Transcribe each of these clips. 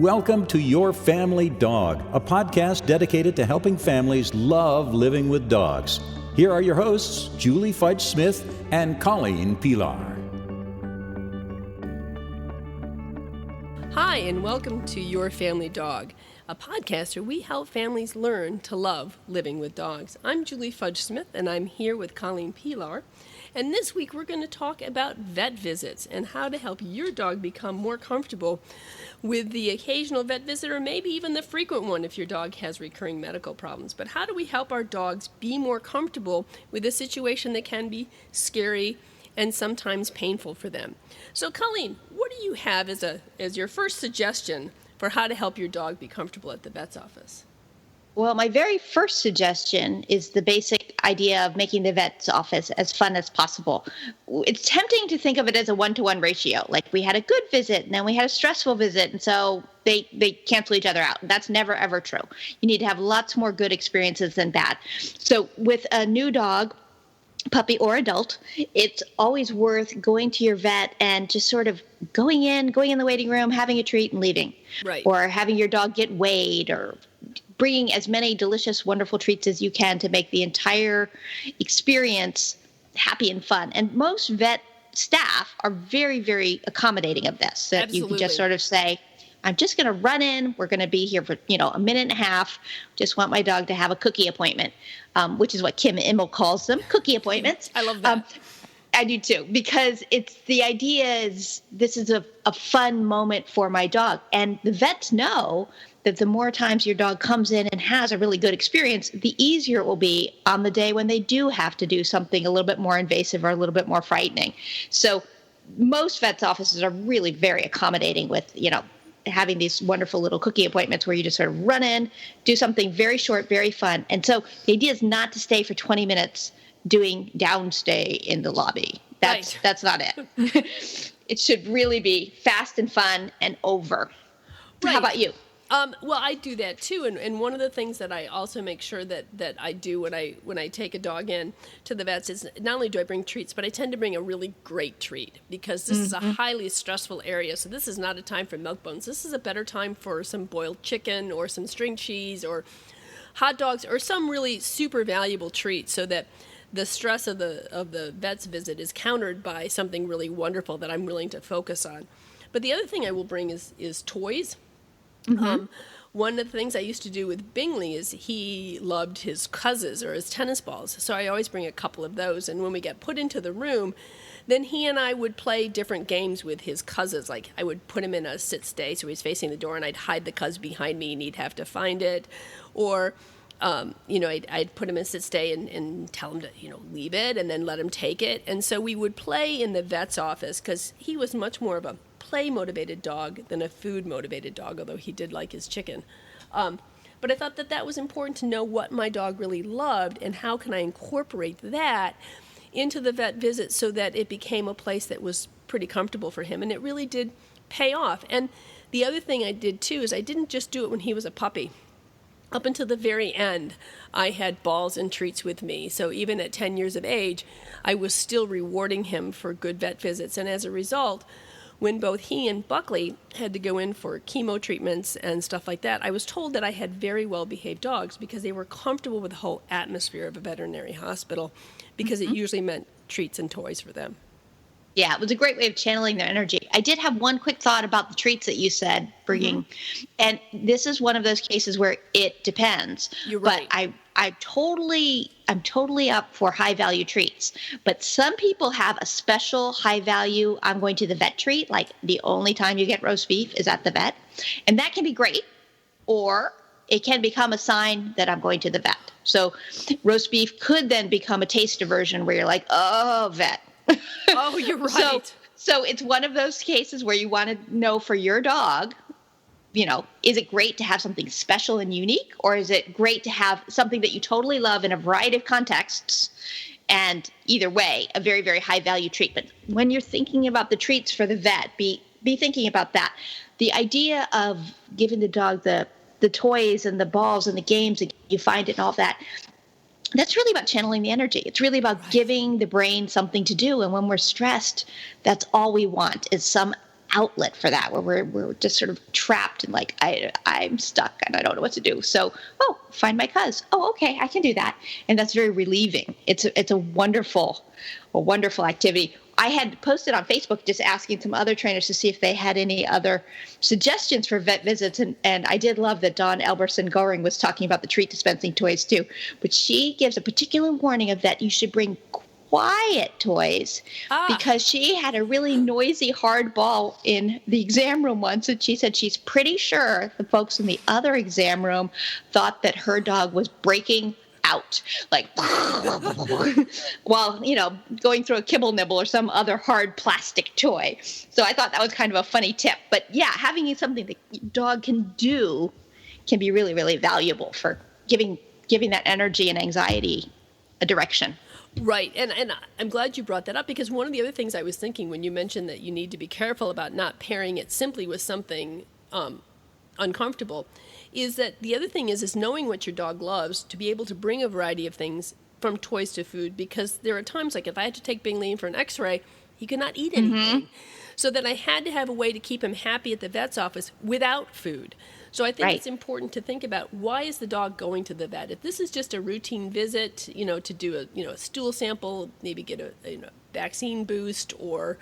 Welcome to Your Family Dog, a podcast dedicated to helping families love living with dogs. Here are your hosts, Julie Fudge Smith and Colleen Pelar. Hi, and welcome to Your Family Dog, a podcast where we help families learn to love living with dogs. I'm Julie Fudge Smith, and I'm here with Colleen Pelar. And this week we're going to talk about vet visits and how to help your dog become more comfortable with the occasional vet visit, or maybe even the frequent one if your dog has recurring medical problems. But how do we help our dogs be more comfortable with a situation that can be scary and sometimes painful for them? So Colleen, what do you have as your first suggestion for how to help your dog be comfortable at the vet's office? Well, my very first suggestion is the basic idea of making the vet's office as fun as possible. It's tempting to think of it as a one-to-one ratio. Like we had a good visit and then we had a stressful visit, and so they cancel each other out. That's never, ever true. You need to have lots more good experiences than bad. So with a new dog, puppy or adult, it's always worth going to your vet and just sort of going in the waiting room, having a treat and leaving. Right. Or having your dog get weighed, or bringing as many delicious, wonderful treats as you can to make the entire experience happy and fun. And most vet staff are very, very accommodating of this. That Absolutely. You can just sort of say, I'm just going to run in. We're going to be here for, a minute and a half. Just want my dog to have a cookie appointment, which is what Kim Immel calls them, cookie appointments. I love that. I do too, because it's the idea is this is a fun moment for my dog. And the vets know that the more times your dog comes in and has a really good experience, the easier it will be on the day when they do have to do something a little bit more invasive or a little bit more frightening. So most vets' offices are really very accommodating with, having these wonderful little cookie appointments where you just sort of run in, do something very short, very fun. And so the idea is not to stay for 20 minutes doing downstay in the lobby. That's not it. It should really be fast and fun and over. Right. How about you? Well, I do that too, and one of the things that I also make sure that I do when I take a dog in to the vets is not only do I bring treats, but I tend to bring a really great treat, because this is a highly stressful area. So this is not a time for milk bones. This is a better time for some boiled chicken or some string cheese or hot dogs or some really super valuable treat, so that the stress of the vet's visit is countered by something really wonderful that I'm willing to focus on. But the other thing I will bring is toys. Mm-hmm. One of the things I used to do with Bingley is he loved his cuzzes or his tennis balls. So I always bring a couple of those. And when we get put into the room, then he and I would play different games with his cuzzes. Like I would put him in a sit-stay, so he's facing the door, and I'd hide the cuzz behind me and he'd have to find it. Or, I'd put him in sit-stay and tell him to, leave it and then let him take it. And so we would play in the vet's office, because he was much more of a play-motivated dog than a food-motivated dog, although he did like his chicken. But I thought that was important to know what my dog really loved and how can I incorporate that into the vet visit so that it became a place that was pretty comfortable for him. And it really did pay off. And the other thing I did, too, is I didn't just do it when he was a puppy. Up until the very end, I had balls and treats with me. So even at 10 years of age, I was still rewarding him for good vet visits. And as a result, when both he and Buckley had to go in for chemo treatments and stuff like that, I was told that I had very well-behaved dogs because they were comfortable with the whole atmosphere of a veterinary hospital, because it usually meant treats and toys for them. Yeah, it was a great way of channeling their energy. I did have one quick thought about the treats that you said bringing. Mm-hmm. And this is one of those cases where it depends. You're right. But I'm totally up for high value treats. But some people have a special high value, I'm going to the vet treat, like the only time you get roast beef is at the vet. And that can be great, or it can become a sign that I'm going to the vet. So roast beef could then become a taste aversion where you're like, oh, vet. Oh, you're right. So it's one of those cases where you want to know for your dog, is it great to have something special and unique, or is it great to have something that you totally love in a variety of contexts? And either way, a very, very high value treatment. When you're thinking about the treats for the vet, be thinking about that. The idea of giving the dog the toys and the balls and the games that you find it and all of that, that's really about channeling the energy. It's really about giving the brain something to do. And when we're stressed, that's all we want is some outlet for that, where we're just sort of trapped and like, I'm stuck and I don't know what to do. So, find my cuz. Oh, okay, I can do that. And that's very relieving. It's a wonderful activity. I had posted on Facebook just asking some other trainers to see if they had any other suggestions for vet visits. And I did love that Dawn Elberson-Goring was talking about the treat dispensing toys too. But she gives a particular warning of that you should bring quiet toys because she had a really noisy hard ball in the exam room once. And she said she's pretty sure the folks in the other exam room thought that her dog was breaking out, like while, going through a kibble nibble or some other hard plastic toy. So I thought that was kind of a funny tip. But yeah, having something that your dog can do can be really, really valuable for giving that energy and anxiety a direction. Right. And I'm glad you brought that up, because one of the other things I was thinking when you mentioned that you need to be careful about not pairing it simply with something uncomfortable is that the other thing is knowing what your dog loves, to be able to bring a variety of things from toys to food, because there are times, like if I had to take Bing Lean for an x-ray, he could not eat anything. Mm-hmm. So then I had to have a way to keep him happy at the vet's office without food. So I think it's important to think about, why is the dog going to the vet? If this is just a routine visit, to do a stool sample, maybe get a vaccine boost, or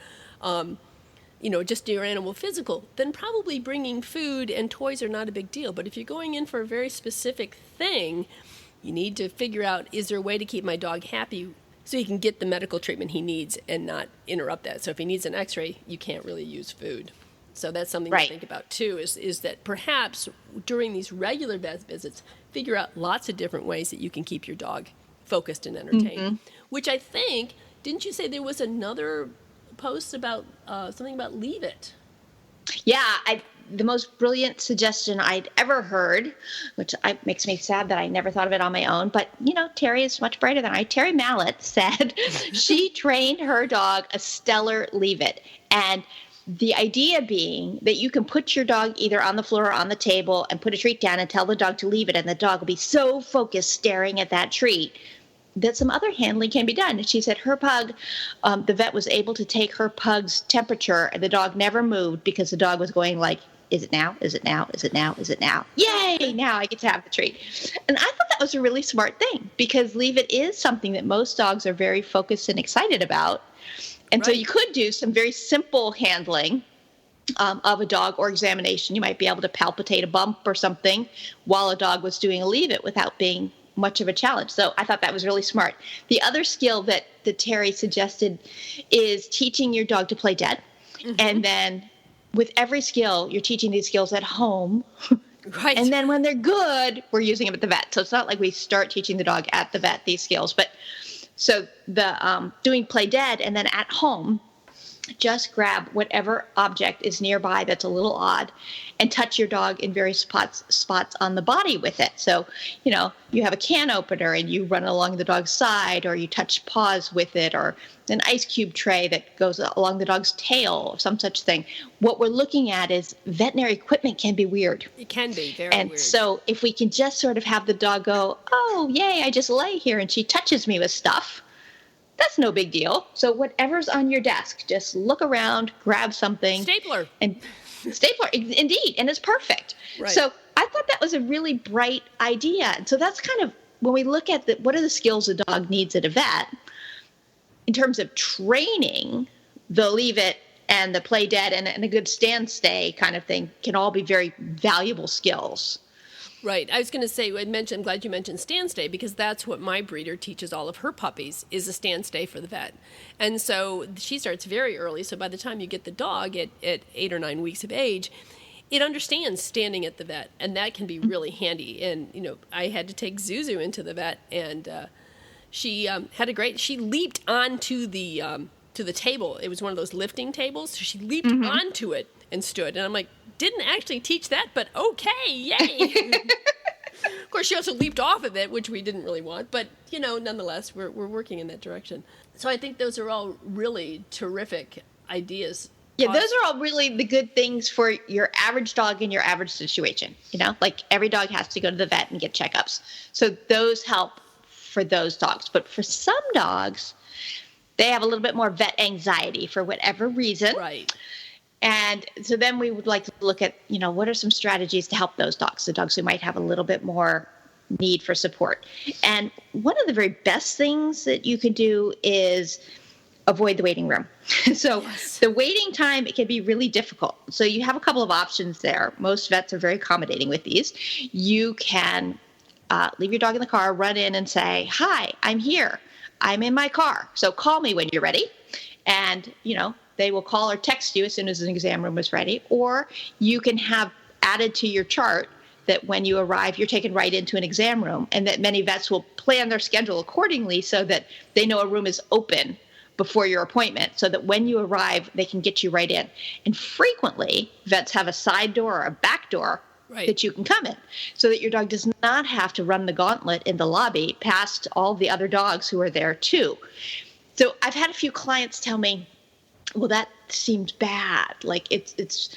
just do your animal physical, then probably bringing food and toys are not a big deal. But if you're going in for a very specific thing, you need to figure out, is there a way to keep my dog happy so he can get the medical treatment he needs and not interrupt that? So if he needs an x-ray, you can't really use food. So that's something to think about too, is that perhaps during these regular vet visits, figure out lots of different ways that you can keep your dog focused and entertained. Which I think, didn't you say there was another post about something about Leave It? Yeah, the most brilliant suggestion I'd ever heard, which makes me sad that I never thought of it on my own, but Terry is much brighter than I. Terry Mallett said she trained her dog a stellar Leave It. And the idea being that you can put your dog either on the floor or on the table and put a treat down and tell the dog to leave it, and the dog will be so focused staring at that treat that some other handling can be done. And she said her pug, the vet was able to take her pug's temperature, and the dog never moved because the dog was going like, is it now? Is it now? Is it now? Is it now? Yay, now I get to have the treat. And I thought that was a really smart thing, because Leave It is something that most dogs are very focused and excited about. And so you could do some very simple handling of a dog or examination. You might be able to palpitate a bump or something while a dog was doing a Leave It without being much of a challenge. So I thought that was really smart. The other skill that Terry suggested is teaching your dog to play dead. Mm-hmm. And then with every skill, you're teaching these skills at home. Right. And then when they're good, we're using them at the vet. So it's not like we start teaching the dog at the vet these skills, but so the doing play dead, and then at home, just grab whatever object is nearby that's a little odd and touch your dog in various spots on the body with it. So, you have a can opener and you run along the dog's side, or you touch paws with it, or an ice cube tray that goes along the dog's tail, or some such thing. What we're looking at is veterinary equipment can be weird. It can be very weird. And so if we can just sort of have the dog go, oh, yay, I just lay here and she touches me with stuff, that's no big deal. So whatever's on your desk, just look around, grab something. Stapler. And stapler, indeed, and it's perfect. Right. So I thought that was a really bright idea. And so that's kind of, when we look at what are the skills a dog needs at a vet, in terms of training, the Leave It and the play dead and a good stand stay kind of thing can all be very valuable skills. Right. I was going to say, I'm glad you mentioned stand stay, because that's what my breeder teaches all of her puppies, is a stand stay for the vet. And so she starts very early. So by the time you get the dog at 8 or 9 weeks of age, it understands standing at the vet, and that can be really handy. And, I had to take Zuzu into the vet, and she she leaped onto the table. It was one of those lifting tables. So she leaped onto it and stood. And I'm like, didn't actually teach that, but okay, yay. Of course, she also leaped off of it, which we didn't really want. But, nonetheless, we're working in that direction. So I think those are all really terrific ideas. Yeah, those are all really the good things for your average dog in your average situation. Like every dog has to go to the vet and get checkups. So those help for those dogs. But for some dogs, they have a little bit more vet anxiety for whatever reason. Right. And so then we would like to look at, what are some strategies to help those dogs, the dogs who might have a little bit more need for support. And one of the very best things that you can do is avoid the waiting room. So the waiting time, it can be really difficult. So you have a couple of options there. Most vets are very accommodating with these. You can leave your dog in the car, run in and say, "Hi, I'm here. I'm in my car. So call me when you're ready." And, they will call or text you as soon as an exam room is ready. Or you can have added to your chart that when you arrive, you're taken right into an exam room, and that many vets will plan their schedule accordingly so that they know a room is open before your appointment, so that when you arrive, they can get you right in. And frequently, vets have a side door or a back door that you can come in, so that your dog does not have to run the gauntlet in the lobby past all the other dogs who are there too. So I've had a few clients tell me, well, that seems bad. Like it's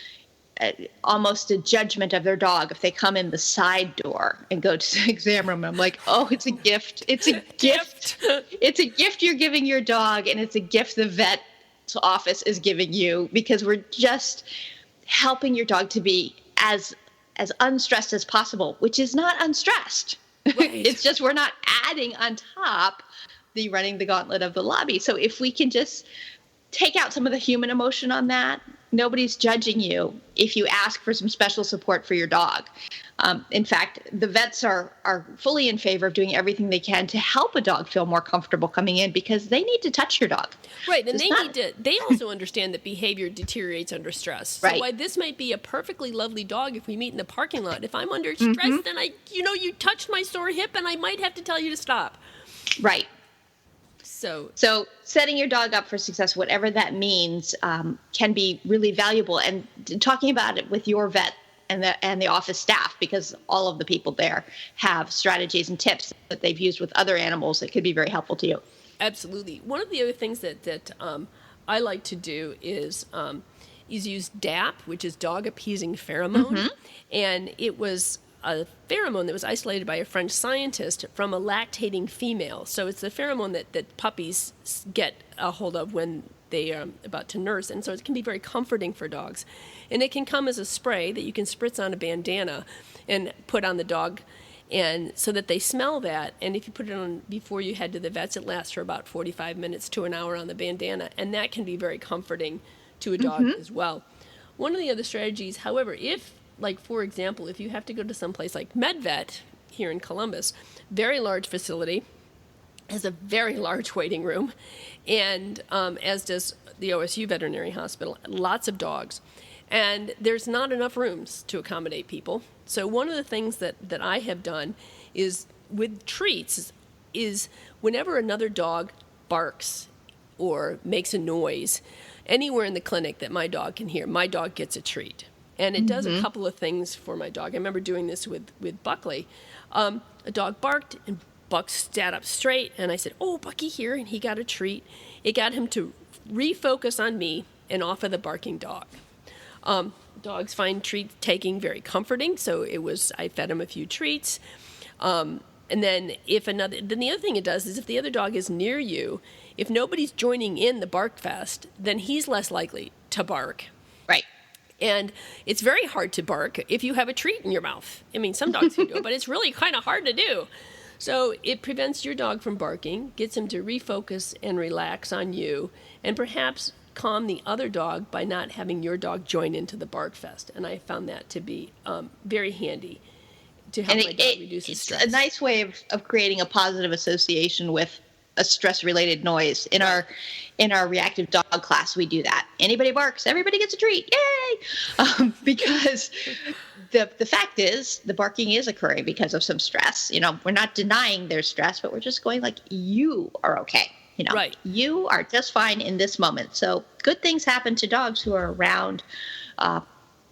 almost a judgment of their dog if they come in the side door and go to the exam room. I'm like, oh, it's a gift. It's a gift. It's a gift you're giving your dog, and it's a gift the vet's office is giving you, because we're just helping your dog to be as unstressed as possible, which is not unstressed. Right. It's just we're not adding on top the running the gauntlet of the lobby. So if we can just take out some of the human emotion on that, nobody's judging you if you ask for some special support for your dog. In fact, the vets are fully in favor of doing everything they can to help a dog feel more comfortable coming in, because they need to touch your dog. Right, and they also understand that behavior deteriorates under stress. So right. Why this might be a perfectly lovely dog if we meet in the parking lot. If I'm under stress, then you touched my sore hip and I might have to tell you to stop. Right. So setting your dog up for success, whatever that means, can be really valuable. And talking about it with your vet and the office staff, because all of the people there have strategies and tips that they've used with other animals that could be very helpful to you. Absolutely. One of the other things that I like to do is use DAP, which is dog appeasing pheromone, and it was a pheromone that was isolated by a French scientist from a lactating female. So it's the pheromone that puppies get a hold of when they are about to nurse. And so it can be very comforting for dogs. And it can come as a spray that you can spritz on a bandana and put on the dog, and so that they smell that. And if you put it on before you head to the vets, it lasts for about 45 minutes to an hour on the bandana. And that can be very comforting to a dog as well. One of the other strategies, however, for example, if you have to go to some place like MedVet here in Columbus, very large facility, has a very large waiting room, and as does the OSU Veterinary Hospital, lots of dogs. And there's not enough rooms to accommodate people. So one of the things that I have done is with treats is whenever another dog barks or makes a noise anywhere in the clinic that my dog can hear, my dog gets a treat. And it does a couple of things for my dog. I remember doing this with Buckley. A dog barked, and Buck sat up straight, and I said, "Oh, Bucky here," and he got a treat. It got him to refocus on me and off of the barking dog. Dogs find treat taking very comforting, so I fed him a few treats. And then the other thing it does is if the other dog is near you, if nobody's joining in the bark fest, then he's less likely to bark. Right. And it's very hard to bark if you have a treat in your mouth. I mean, some dogs can do it, but it's really kind of hard to do. So it prevents your dog from barking, gets him to refocus and relax on you, and perhaps calm the other dog by not having your dog join into the bark fest. And I found that to be very handy to help my dog reduce his stress. It's a nice way of creating a positive association with a stress-related noise. In our reactive dog class, we do that. Anybody barks, everybody gets a treat. Yay! Because the fact is, the barking is occurring because of some stress. We're not denying there's stress, but we're just going like, you are okay. Right. You are just fine in this moment. So good things happen to dogs who are around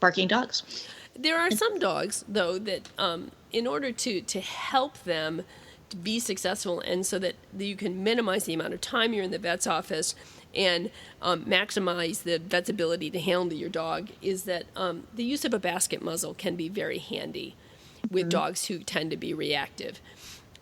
barking dogs. There are some dogs, though, that in order to help them to be successful and so that you can minimize the amount of time you're in the vet's office and maximize the vet's ability to handle your dog, is that the use of a basket muzzle can be very handy with dogs who tend to be reactive.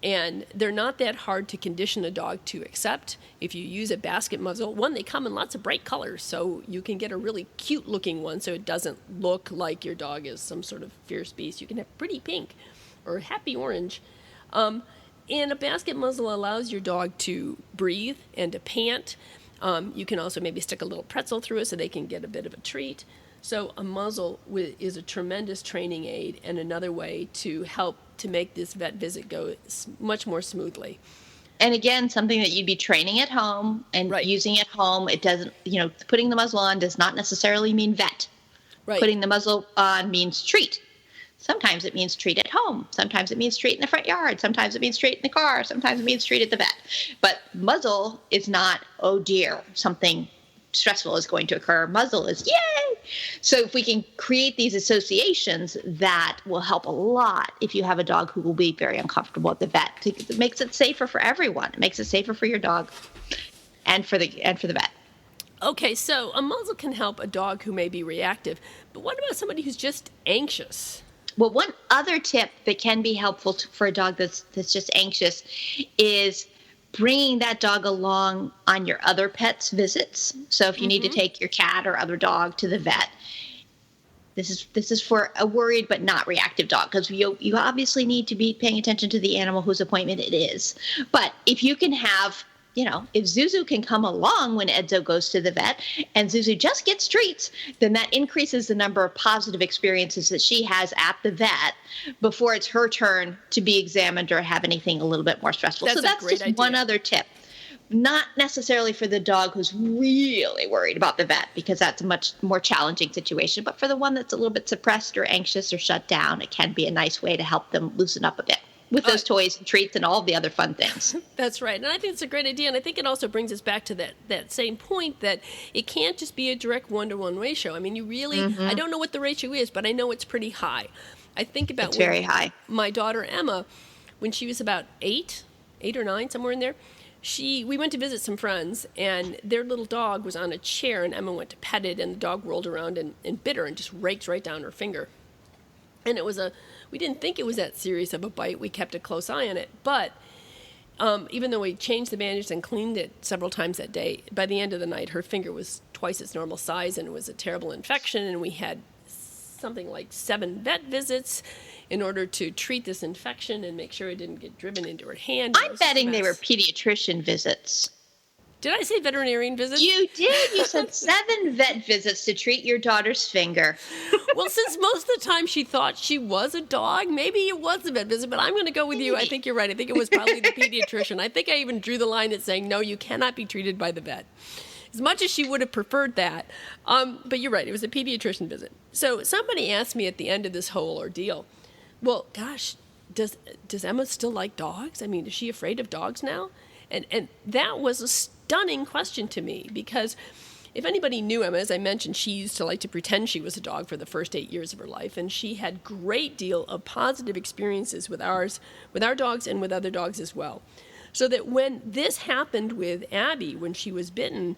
And they're not that hard to condition a dog to accept. If you use a basket muzzle, one, they come in lots of bright colors, so you can get a really cute looking one so it doesn't look like your dog is some sort of fierce beast. You can have pretty pink or happy orange. And a basket muzzle allows your dog to breathe and to pant. You can also maybe stick a little pretzel through it so they can get a bit of a treat. So a muzzle is a tremendous training aid and another way to help to make this vet visit go much more smoothly. And again, something that you'd be training at home and using at home. It doesn't, putting the muzzle on does not necessarily mean vet. Right. Putting the muzzle on means treat. Sometimes it means treat at home. Sometimes it means treat in the front yard. Sometimes it means treat in the car. Sometimes it means treat at the vet. But muzzle is not, oh dear, something stressful is going to occur. Muzzle is yay. So if we can create these associations, that will help a lot if you have a dog who will be very uncomfortable at the vet. It makes it safer for everyone. It makes it safer for your dog and for the vet. Okay, so a muzzle can help a dog who may be reactive, but what about somebody who's just anxious? Well, one other tip that can be helpful for a dog that's just anxious is bringing that dog along on your other pet's visits. So if you need to take your cat or other dog to the vet, this is for a worried but not reactive dog, because you obviously need to be paying attention to the animal whose appointment it is. But if you can have, if Zuzu can come along when Edzo goes to the vet and Zuzu just gets treats, then that increases the number of positive experiences that she has at the vet before it's her turn to be examined or have anything a little bit more stressful. So that's just idea. One other tip. Not necessarily for the dog who's really worried about the vet, because that's a much more challenging situation, but for the one that's a little bit suppressed or anxious or shut down, it can be a nice way to help them loosen up a bit with those toys and treats and all the other fun things. That's right. And I think it's a great idea. And I think it also brings us back to that same point that it can't just be a direct one-to-one ratio. I mean, you really, I don't know what the ratio is, but I know it's pretty high. I think about it's very high. My daughter, Emma, when she was about 8 or 9, somewhere in there, we went to visit some friends, and their little dog was on a chair, and Emma went to pet it, and the dog rolled around and bit her and just raked right down her finger. And we didn't think it was that serious of a bite. We kept a close eye on it. But even though we changed the bandage and cleaned it several times that day, by the end of the night, her finger was twice its normal size, and it was a terrible infection. And we had something like 7 vet visits in order to treat this infection and make sure it didn't get driven into her hand. I'm betting they were pediatrician visits. Did I say veterinarian visits? You did. You said 7 vet visits to treat your daughter's finger. Well, since most of the time she thought she was a dog, maybe it was a vet visit, but I'm going to go with you. I think you're right. I think it was probably the pediatrician. I think I even drew the line at saying, no, you cannot be treated by the vet. As much as she would have preferred that. But you're right. It was a pediatrician visit. So somebody asked me at the end of this whole ordeal, well, gosh, does Emma still like dogs? I mean, is she afraid of dogs now? And that was a stunning question to me, because if anybody knew Emma, as I mentioned, she used to like to pretend she was a dog for the first 8 years of her life, and she had great deal of positive experiences with our dogs and with other dogs as well. So that when this happened with Abby, when she was bitten,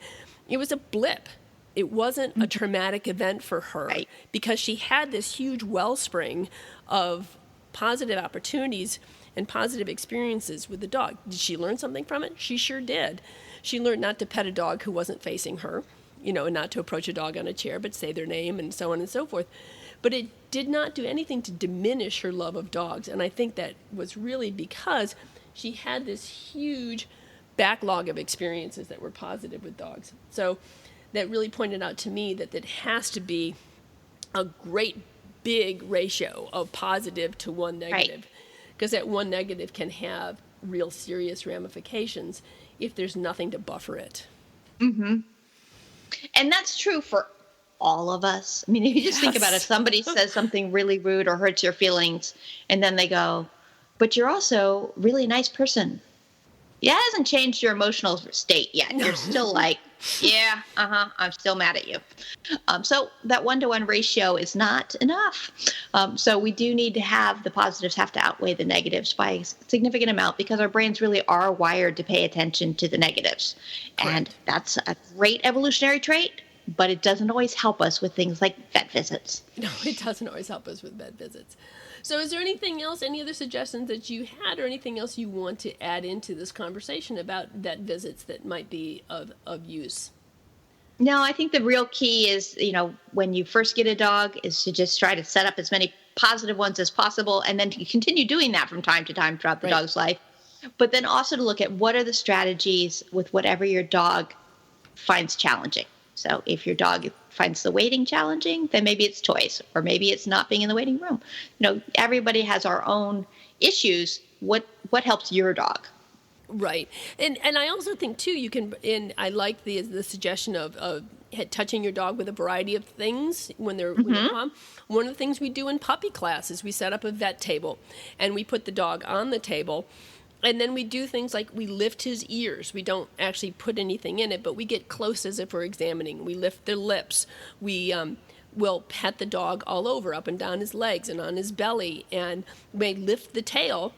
it was a blip. It wasn't a traumatic event for her, right, because she had this huge wellspring of positive opportunities and positive experiences with the dog. Did she learn something from it? She sure did. She learned not to pet a dog who wasn't facing her, and not to approach a dog on a chair, but say their name and so on and so forth. But it did not do anything to diminish her love of dogs. And I think that was really because she had this huge backlog of experiences that were positive with dogs. So that really pointed out to me that it has to be a great big ratio of positive to one negative. Right. Because that one negative can have real serious ramifications if there's nothing to buffer it. Mm-hmm. And that's true for all of us. I mean, if you just think about it, somebody says something really rude or hurts your feelings, and then they go, but you're also a really nice person. It hasn't changed your emotional state yet. No. You're still like, yeah, I'm still mad at you. So that 1-to-1 ratio is not enough. So we do need to have the positives have to outweigh the negatives by a significant amount, because our brains really are wired to pay attention to the negatives. Correct. And that's a great evolutionary trait, but it doesn't always help us with things like vet visits. No, it doesn't always help us with vet visits. So is there anything else, any other suggestions that you had, or anything else you want to add into this conversation about vet visits that might be of use? No, I think the real key is, when you first get a dog, is to just try to set up as many positive ones as possible, and then to continue doing that from time to time throughout the dog's life. But then also to look at what are the strategies with whatever your dog finds challenging. So if your dog finds the waiting challenging, then maybe it's toys, or maybe it's not being in the waiting room. Everybody has our own issues. What helps your dog? Right. And I also think, too, you can, and I like the suggestion of touching your dog with a variety of things when they're calm. One of the things we do in puppy class is we set up a vet table, and we put the dog on the table, and then we do things like we lift his ears. We don't actually put anything in it, but we get close as if we're examining. We lift their lips. We will pet the dog all over, up and down his legs and on his belly, and we lift the tail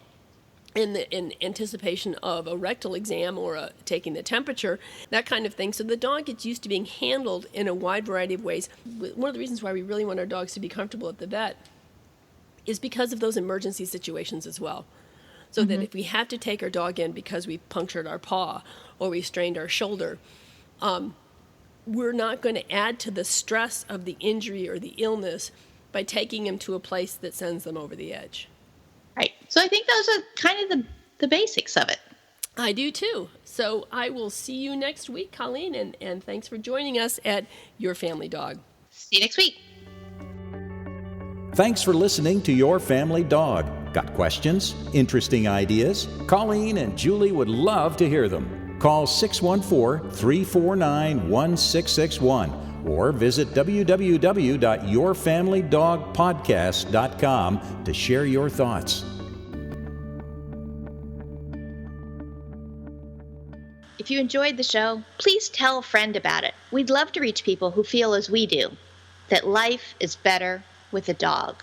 in anticipation of a rectal exam or taking the temperature, that kind of thing. So the dog gets used to being handled in a wide variety of ways. One of the reasons why we really want our dogs to be comfortable at the vet is because of those emergency situations as well. So that if we have to take our dog in because we punctured our paw or we strained our shoulder, we're not going to add to the stress of the injury or the illness by taking him to a place that sends them over the edge. Right. So I think those are kind of the basics of it. I do too. So I will see you next week, Colleen, and thanks for joining us at Your Family Dog. See you next week. Thanks for listening to Your Family Dog. Got questions? Interesting ideas? Colleen and Julie would love to hear them. Call 614-349-1661 or visit www.yourfamilydogpodcast.com to share your thoughts. If you enjoyed the show, please tell a friend about it. We'd love to reach people who feel as we do, that life is better with a dog.